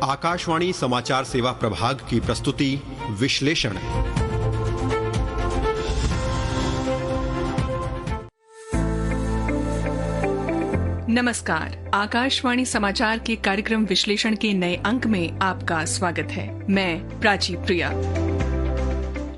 आकाशवाणी समाचार सेवा प्रभाग की प्रस्तुति विश्लेषण। नमस्कार, आकाशवाणी समाचार के कार्यक्रम विश्लेषण के नए अंक में आपका स्वागत है। मैं प्राची प्रिया।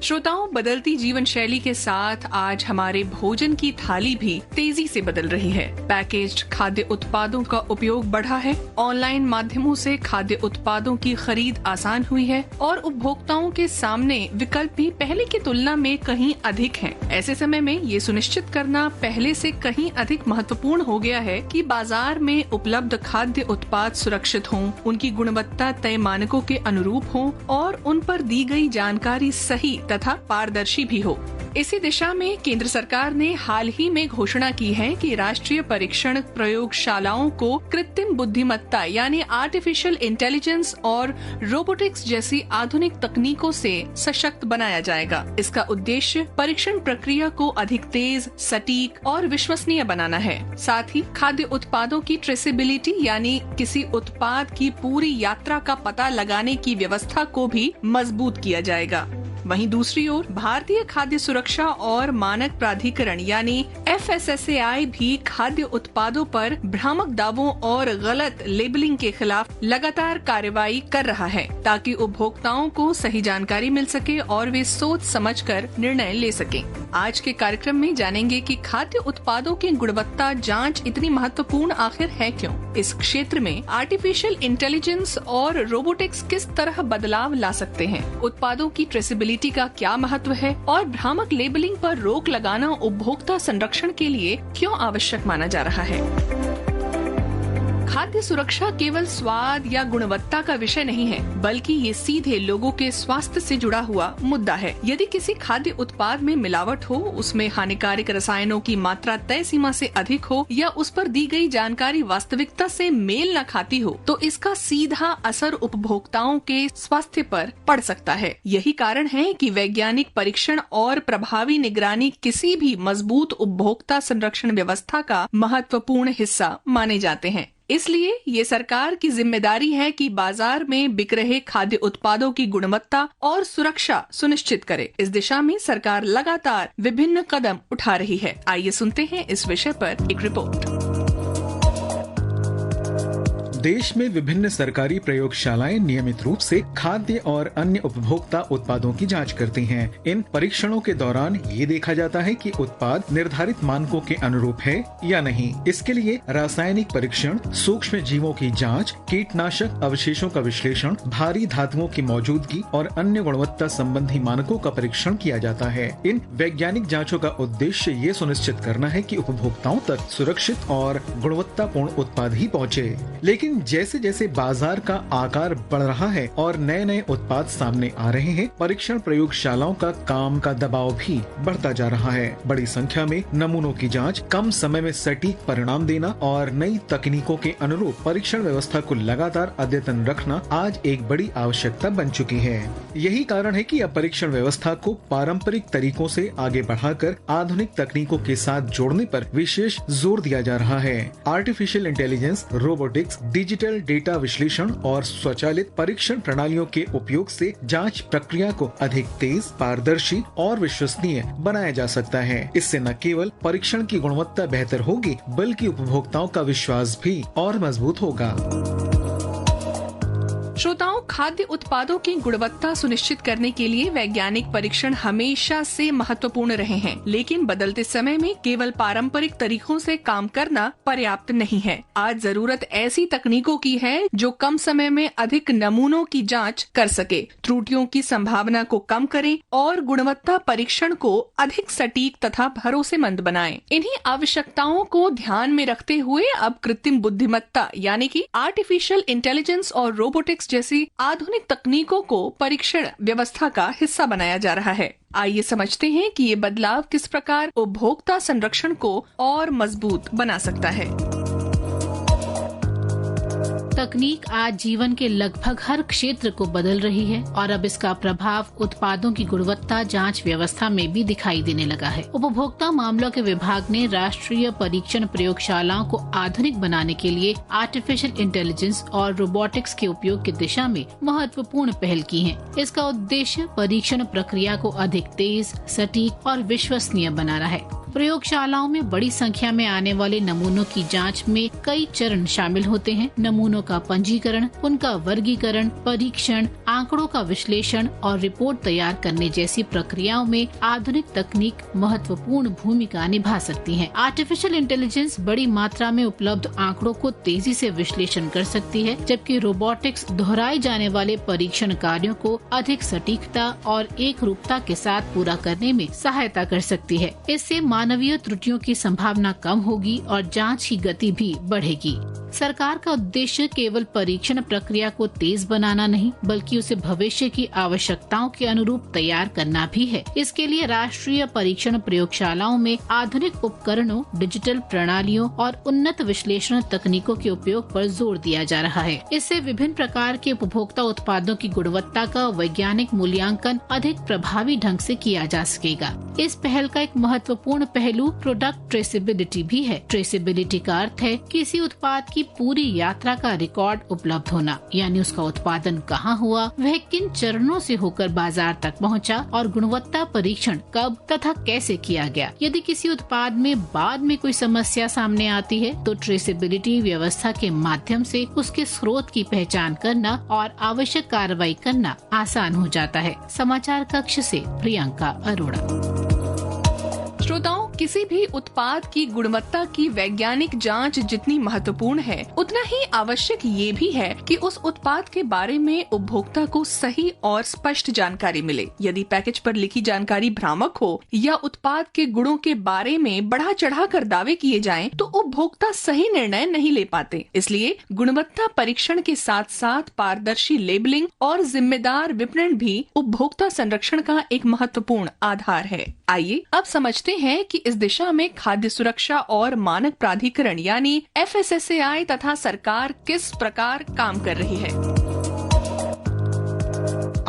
श्रोताओं, बदलती जीवन शैली के साथ आज हमारे भोजन की थाली भी तेजी से बदल रही है। पैकेज्ड खाद्य उत्पादों का उपयोग बढ़ा है, ऑनलाइन माध्यमों से खाद्य उत्पादों की खरीद आसान हुई है और उपभोक्ताओं के सामने विकल्प भी पहले की तुलना में कहीं अधिक हैं। ऐसे समय में ये सुनिश्चित करना पहले से कहीं अधिक महत्वपूर्ण हो गया है कि बाजार में उपलब्ध खाद्य उत्पाद सुरक्षित हों, उनकी गुणवत्ता तय मानकों के अनुरूप हों और उन पर दी गई जानकारी सही तथा पारदर्शी भी हो। इसी दिशा में केंद्र सरकार ने हाल ही में घोषणा की है कि राष्ट्रीय परीक्षण प्रयोगशालाओं को कृत्रिम बुद्धिमत्ता यानी आर्टिफिशियल इंटेलिजेंस और रोबोटिक्स जैसी आधुनिक तकनीकों से सशक्त बनाया जाएगा। इसका उद्देश्य परीक्षण प्रक्रिया को अधिक तेज, सटीक और विश्वसनीय बनाना है। साथ ही खाद्य उत्पादों की ट्रेसेबिलिटी यानी किसी उत्पाद की पूरी यात्रा का पता लगाने की व्यवस्था को भी मजबूत किया जाएगा। वहीं दूसरी ओर भारतीय खाद्य सुरक्षा और मानक प्राधिकरण यानी FSSAI भी खाद्य उत्पादों पर भ्रामक दावों और गलत लेबलिंग के खिलाफ लगातार कार्रवाई कर रहा है, ताकि उपभोक्ताओं को सही जानकारी मिल सके और वे सोच समझकर निर्णय ले सकें। आज के कार्यक्रम में जानेंगे कि खाद्य उत्पादों की गुणवत्ता जांच इतनी महत्वपूर्ण आखिर है क्यों? इस क्षेत्र में आर्टिफिशियल इंटेलिजेंस और रोबोटिक्स किस तरह बदलाव ला सकते हैं? उत्पादों की ट्रेसेबिलिटी का क्या महत्व है और भ्रामक लेबलिंग पर रोक लगाना उपभोक्ता संरक्षण के लिए क्यों आवश्यक माना जा रहा है? खाद्य सुरक्षा केवल स्वाद या गुणवत्ता का विषय नहीं है, बल्कि ये सीधे लोगों के स्वास्थ्य से जुड़ा हुआ मुद्दा है। यदि किसी खाद्य उत्पाद में मिलावट हो, उसमें हानिकारक रसायनों की मात्रा तय सीमा से अधिक हो या उस पर दी गई जानकारी वास्तविकता से मेल न खाती हो, तो इसका सीधा असर उपभोक्ताओं के स्वास्थ्य पर पड़ सकता है। यही कारण है कि वैज्ञानिक परीक्षण और प्रभावी निगरानी किसी भी मजबूत उपभोक्ता संरक्षण व्यवस्था का महत्वपूर्ण हिस्सा माने जाते हैं। इसलिए ये सरकार की जिम्मेदारी है कि बाजार में बिक रहे खाद्य उत्पादों की गुणवत्ता और सुरक्षा सुनिश्चित करे। इस दिशा में सरकार लगातार विभिन्न कदम उठा रही है। आइए सुनते हैं इस विषय पर एक रिपोर्ट। देश में विभिन्न सरकारी प्रयोगशालाएं नियमित रूप से खाद्य और अन्य उपभोक्ता उत्पादों की जांच करती हैं। इन परीक्षणों के दौरान ये देखा जाता है कि उत्पाद निर्धारित मानकों के अनुरूप है या नहीं। इसके लिए रासायनिक परीक्षण, सूक्ष्म जीवों की जांच, कीटनाशक अवशेषों का विश्लेषण, भारी धातुओं की मौजूदगी और अन्य गुणवत्ता संबंधी मानकों का परीक्षण किया जाता है। इन वैज्ञानिक जाँचों का उद्देश्य ये सुनिश्चित करना है कि उपभोक्ताओं तक सुरक्षित और गुणवत्तापूर्ण उत्पाद ही पहुँचे। लेकिन जैसे जैसे बाजार का आकार बढ़ रहा है और नए नए उत्पाद सामने आ रहे हैं, परीक्षण प्रयोगशालाओं का काम का दबाव भी बढ़ता जा रहा है। बड़ी संख्या में नमूनों की जांच, कम समय में सटीक परिणाम देना और नई तकनीकों के अनुरूप परीक्षण व्यवस्था को लगातार अद्यतन रखना आज एक बड़ी आवश्यकता बन चुकी है। यही कारण है कि अब परीक्षण व्यवस्था को पारंपरिक तरीकों से आगे बढ़ाकर आधुनिक तकनीकों के साथ जोड़ने पर विशेष जोर दिया जा रहा है। Artificial intelligence, robotics, digital data विश्लेषण और स्वचालित परीक्षण प्रणालियों के उपयोग से जांच प्रक्रिया को अधिक तेज, पारदर्शी और विश्वसनीय बनाया जा सकता है। इससे न केवल परीक्षण की गुणवत्ता बेहतर होगी, बल्कि उपभोक्ताओं का विश्वास भी और मजबूत होगा। श्रोताओं, खाद्य उत्पादों की गुणवत्ता सुनिश्चित करने के लिए वैज्ञानिक परीक्षण हमेशा से महत्वपूर्ण रहे हैं, लेकिन बदलते समय में केवल पारंपरिक तरीकों से काम करना पर्याप्त नहीं है। आज जरूरत ऐसी तकनीकों की है जो कम समय में अधिक नमूनों की जांच कर सके, त्रुटियों की संभावना को कम करे और गुणवत्ता परीक्षण को अधिक सटीक तथा भरोसेमंद बनाए। इन्हीं आवश्यकताओं को ध्यान में रखते हुए अब कृत्रिम बुद्धिमत्ता यानी कि आर्टिफिशियल इंटेलिजेंस और रोबोटिक्स जैसी आधुनिक तकनीकों को परीक्षण व्यवस्था का हिस्सा बनाया जा रहा है। आइए समझते हैं कि ये बदलाव किस प्रकार उपभोक्ता संरक्षण को और मजबूत बना सकता है। तकनीक आज जीवन के लगभग हर क्षेत्र को बदल रही है और अब इसका प्रभाव उत्पादों की गुणवत्ता जांच व्यवस्था में भी दिखाई देने लगा है। उपभोक्ता मामलों के विभाग ने राष्ट्रीय परीक्षण प्रयोगशालाओं को आधुनिक बनाने के लिए आर्टिफिशियल इंटेलिजेंस और रोबोटिक्स के उपयोग की दिशा में महत्वपूर्ण पहल की है। इसका उद्देश्य परीक्षण प्रक्रिया को अधिक तेज, सटीक और विश्वसनीय बनाना है। प्रयोगशालाओं में बड़ी संख्या में आने वाले नमूनों की जांच में कई चरण शामिल होते हैं। नमूनों का पंजीकरण, उनका वर्गीकरण, परीक्षण, आंकड़ों का विश्लेषण और रिपोर्ट तैयार करने जैसी प्रक्रियाओं में आधुनिक तकनीक महत्वपूर्ण भूमिका निभा सकती है। आर्टिफिशियल इंटेलिजेंस बड़ी मात्रा में उपलब्ध आंकड़ों को तेजी से विश्लेषण कर सकती है, जबकि रोबोटिक्स दोहराए जाने वाले परीक्षण कार्यों को अधिक सटीकता और एक रूपता के साथ पूरा करने में सहायता कर सकती है। इससे मानवीय त्रुटियों की संभावना कम होगी और जांच की गति भी बढ़ेगी। सरकार का उद्देश्य केवल परीक्षण प्रक्रिया को तेज बनाना नहीं, बल्कि उसे भविष्य की आवश्यकताओं के अनुरूप तैयार करना भी है। इसके लिए राष्ट्रीय परीक्षण प्रयोगशालाओं में आधुनिक उपकरणों, डिजिटल प्रणालियों और उन्नत विश्लेषण तकनीकों के उपयोग पर जोर दिया जा रहा है। इससे विभिन्न प्रकार के उपभोक्ता उत्पादों की गुणवत्ता का वैज्ञानिक मूल्यांकन अधिक प्रभावी ढंग से किया जा सकेगा। इस पहल का एक महत्वपूर्ण पहलू प्रोडक्ट ट्रेसेबिलिटी भी है। ट्रेसेबिलिटी का अर्थ है किसी उत्पाद की पूरी यात्रा का रिकॉर्ड उपलब्ध होना, यानी उसका उत्पादन कहाँ हुआ, वह किन चरणों से होकर बाजार तक पहुँचा और गुणवत्ता परीक्षण कब तथा कैसे किया गया। यदि किसी उत्पाद में बाद में कोई समस्या सामने आती है तो ट्रेसेबिलिटी व्यवस्था के माध्यम से उसके स्रोत की पहचान करना और आवश्यक कार्रवाई करना आसान हो जाता है। समाचार कक्ष से प्रियंका अरोड़ा। श्रोताओं, किसी भी उत्पाद की गुणवत्ता की वैज्ञानिक जांच जितनी महत्वपूर्ण है, उतना ही आवश्यक ये भी है कि उस उत्पाद के बारे में उपभोक्ता को सही और स्पष्ट जानकारी मिले। यदि पैकेज पर लिखी जानकारी भ्रामक हो या उत्पाद के गुणों के बारे में बढ़ा चढ़ा कर दावे किए जाएं, तो उपभोक्ता सही निर्णय नहीं ले पाते। इसलिए गुणवत्ता परीक्षण के साथ साथ पारदर्शी लेबलिंग और जिम्मेदार विपणन भी उपभोक्ता संरक्षण का एक महत्वपूर्ण आधार है। आइए अब समझते हैं कि इस दिशा में खाद्य सुरक्षा और मानक प्राधिकरण यानी FSSAI तथा सरकार किस प्रकार काम कर रही है।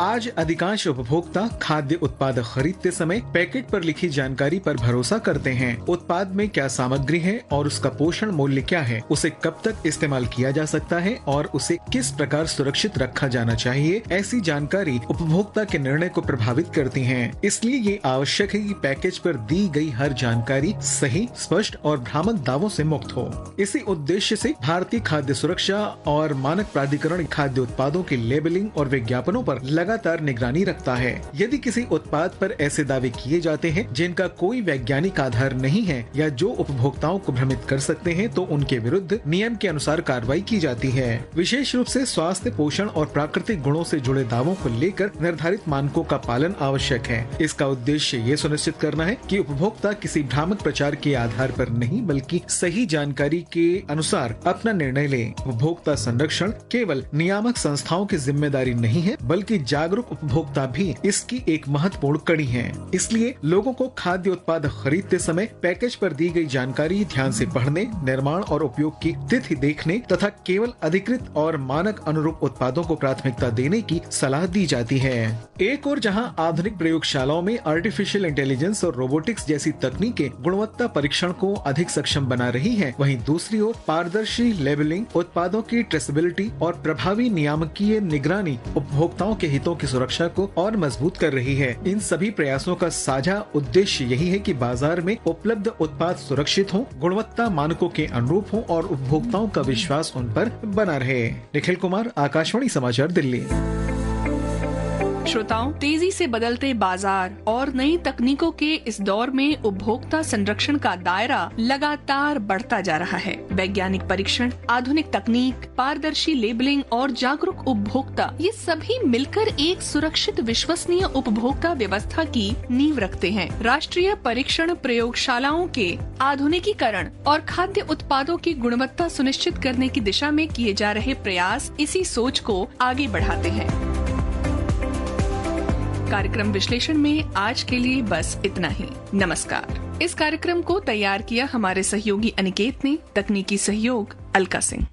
आज अधिकांश उपभोक्ता खाद्य उत्पाद खरीदते समय पैकेट पर लिखी जानकारी पर भरोसा करते हैं। उत्पाद में क्या सामग्री है और उसका पोषण मूल्य क्या है, उसे कब तक इस्तेमाल किया जा सकता है और उसे किस प्रकार सुरक्षित रखा जाना चाहिए, ऐसी जानकारी उपभोक्ता के निर्णय को प्रभावित करती है। इसलिए ये आवश्यक है कि पैकेज पर दी गई हर जानकारी सही, स्पष्ट और भ्रामक दावों से मुक्त हो। इसी उद्देश्य से भारतीय खाद्य सुरक्षा और मानक प्राधिकरण खाद्य उत्पादों की लेबलिंग और विज्ञापनों पर लगातार निगरानी रखता है। यदि किसी उत्पाद पर ऐसे दावे किए जाते हैं जिनका कोई वैज्ञानिक आधार नहीं है या जो उपभोक्ताओं को भ्रमित कर सकते हैं, तो उनके विरुद्ध नियम के अनुसार कार्रवाई की जाती है। विशेष रूप से स्वास्थ्य, पोषण और प्राकृतिक गुणों से जुड़े दावों को लेकर निर्धारित मानकों का पालन आवश्यक है। इसका उद्देश्य ये सुनिश्चित करना है कि उपभोक्ता किसी भ्रामक प्रचार के आधार पर नहीं, बल्कि सही जानकारी के अनुसार अपना निर्णय ले। उपभोक्ता संरक्षण केवल नियामक संस्थाओं की जिम्मेदारी नहीं है, बल्कि जागरूक उपभोक्ता भी इसकी एक महत्वपूर्ण कड़ी है। इसलिए लोगों को खाद्य उत्पाद खरीदते समय पैकेज पर दी गई जानकारी ध्यान से पढ़ने, निर्माण और उपयोग की तिथि देखने तथा केवल अधिकृत और मानक अनुरूप उत्पादों को प्राथमिकता देने की सलाह दी जाती है। एक और जहां आधुनिक प्रयोगशालाओं में आर्टिफिशियल इंटेलिजेंस और रोबोटिक्स जैसी तकनीकें गुणवत्ता परीक्षण को अधिक सक्षम बना रही है, वहीं दूसरी ओर पारदर्शी लेबलिंग, उत्पादों की ट्रेसेबिलिटी और प्रभावी नियामकीय निगरानी उपभोक्ताओं के हितों की सुरक्षा को और मजबूत कर रही है। इन सभी प्रयासों का साझा उद्देश्य यही है कि बाजार में उपलब्ध उत्पाद सुरक्षित हों, गुणवत्ता मानकों के अनुरूप हों और उपभोक्ताओं का विश्वास उन पर बना रहे। निखिल कुमार, आकाशवाणी समाचार, दिल्ली। श्रोताओं, तेजी से बदलते बाजार और नई तकनीकों के इस दौर में उपभोक्ता संरक्षण का दायरा लगातार बढ़ता जा रहा है। वैज्ञानिक परीक्षण, आधुनिक तकनीक, पारदर्शी लेबलिंग और जागरूक उपभोक्ता, ये सभी मिलकर एक सुरक्षित, विश्वसनीय उपभोक्ता व्यवस्था की नींव रखते हैं। राष्ट्रीय परीक्षण प्रयोगशालाओं के आधुनिकीकरण और खाद्य उत्पादों की गुणवत्ता सुनिश्चित करने की दिशा में किए जा रहे प्रयास इसी सोच को आगे बढ़ाते हैं। कार्यक्रम विश्लेषण में आज के लिए बस इतना ही। नमस्कार। इस कार्यक्रम को तैयार किया हमारे सहयोगी अनिकेत ने, तकनीकी सहयोग अलका सिंह।